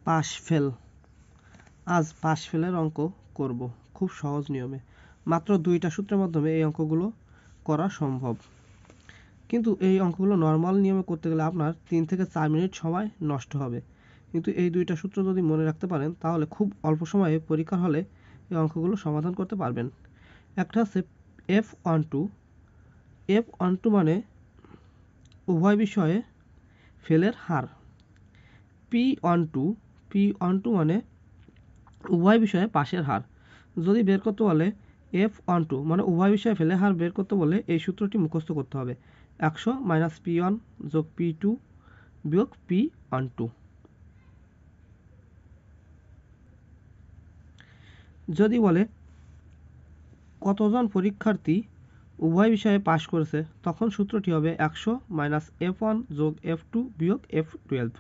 Pass fail. আজ পাশ ফেলের অঙ্ক করব খুব সহজ নিয়মে। মাত্র 2টা সূত্রের মাধ্যমে এই অঙ্কগুলো করা সম্ভব। কিন্তু এই অঙ্কগুলো নর্মাল নিয়মে করতে গেলে আপনার 3 থেকে 4 মিনিট সময় নষ্ট হবে। কিন্তু এই 2টা সূত্র যদি মনে রাখতে পারেন তাহলে খুব অল্প সময়ে পরীক্ষার হলে এই অঙ্কগুলো সমাধান করতে পারবেন। একটা হচ্ছে F12 মানে উভয় বিষয়ে ফেলের হার। P12 মানে উভয় বিষয়ে পাশের হার। যদি বের করতে বলে F12 মানে উভয় বিষয়ে ফেলের হার বের করতে বলে এই সূত্রটি মুখস্থ করতে হবে। 100 - P1 যোগ P2 বিয়োগ P12। যদি বলে কতজন পরীক্ষার্থী উভয় বিষয়ে পাশ করেছে তখন সূত্রটি হবে 100 - F1 যোগ F2 বিয়োগ F12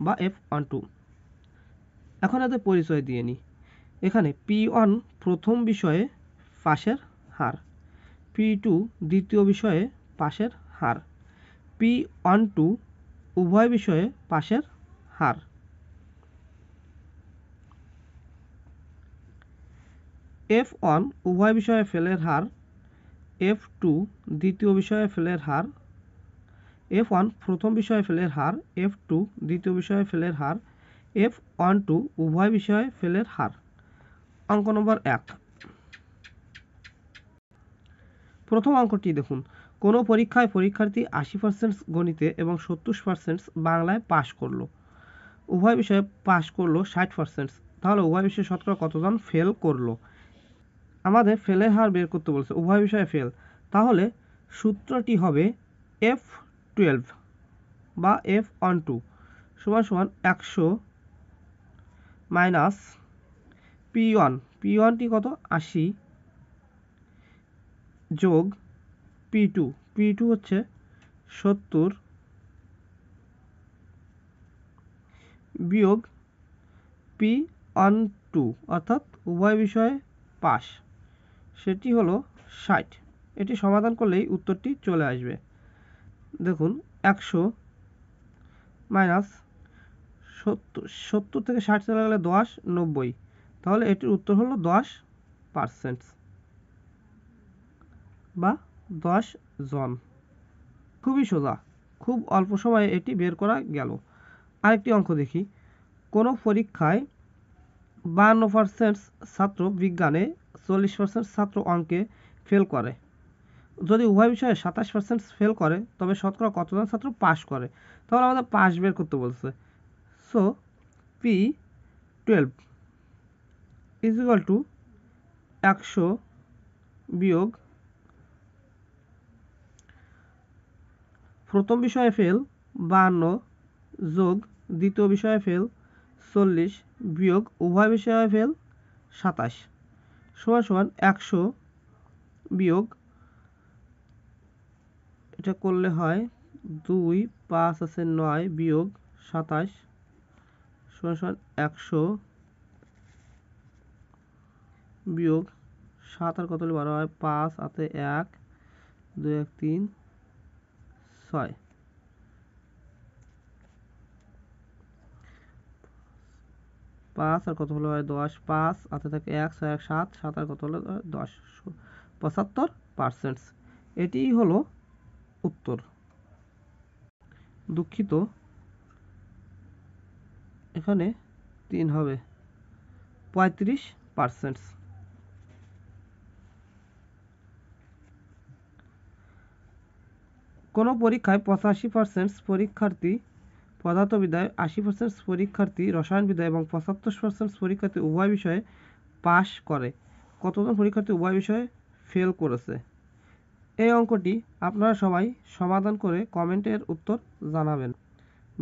বা F12। এখন এদের পরিচয় দিয়ে নিই। এখানে P1 প্রথম বিষয়ে পাশের হার, P2 দ্বিতীয় বিষয়ে পাশের হার, P12 উভয় বিষয়ে পাশের হার। F1 উভয় বিষয়ে ফেলের হার, F2 দ্বিতীয় বিষয়ে ফেলের হার, F1 প্রথম বিষয়ে ফেলের হার, F2 দ্বিতীয় বিষয়ে ফেলের হার, F12 উভয় বিষয়ে ফেলের হার। অঙ্ক নম্বর 1। প্রথম অঙ্কটি দেখুন, কোনো পরীক্ষায় পরীক্ষার্থী 80% গণিতে এবং 70% বাংলায় পাশ করলো। উভয় বিষয়ে পাশ করলো 60%, তাহলে উভয় বিষয়ে শতকরা কতজন ফেল করলো? আমাদের ফেলের হার বের করতে বলছে, উভয় বিষয়ে ফেল, তাহলে সূত্রটি হবে F12 বা F12 সমান 100 মাইনাস P1টি কত 80 যোগ P2 হচ্ছে 70 বিয়োগ P12 অর্থাৎ উভয় বিষয়ে পাশ, সেটি হলো 60। এটি সমাধান করলেই উত্তরটি চলে আসবে। দেখুন 100 মাইনাস 70 থেকে 60 চলে গেলে 10 90, তাহলে এটির উত্তর হলো 10% বা 10 জন। খুবই সোজা, খুব অল্প সময়ে এটি বের করা গেল। আরেকটি অঙ্ক দেখি, কোনো পরীক্ষায় 52% ছাত্র বিজ্ঞানে, 40% ছাত্র অঙ্কে ফেল করে। যদি উভয় বিষয়ে 27% ফেল করে তবে শতকরা কতজন ছাত্র পাশ করে? তাহলে আমাদের পাশ বের করতে বলছে। So P12 is equal to 100 বিয়োগ প্রথম বিষয়ে ফেল 52 যোগ দ্বিতীয় বিষয়ে ফেল 40 বিয়োগ উভয় বিষয়ে ফেল 27 সমান 100 বিয়োগ, এটা করলে হয় 2 5 আছে 9 বিয়োগ 27 সমান 100 বিয়োগ 7 আর কত হলে 12 হয় 5 হাতে 1 2 1 3 6 5 আর কত হলো হয় 10 5 হাতে থাকে 1 6 1 7 7 আর কত হলো 10 75%। এটিই হলো উত্তর। দুঃখিত, এখানে 3 হবে 35%। কোনো পরীক্ষায় 85% পরীক্ষার্থী পদার্থবিদ্যায়, 80% পরীক্ষার্থী রসায়নবিদ্যায় এবং 75% পরীক্ষার্থী উভয় বিষয়ে পাশ করে। কতজন পরীক্ষার্থী উভয় বিষয়ে ফেল করেছে? এই অঙ্কটি আপনারা সবাই সমাধান করে কমেন্টের উত্তর জানাবেন।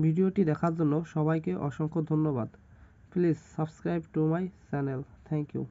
ভিডিওটি দেখার জন্য সবাইকে অসংখ্য ধন্যবাদ। Please subscribe to my channel. Thank you.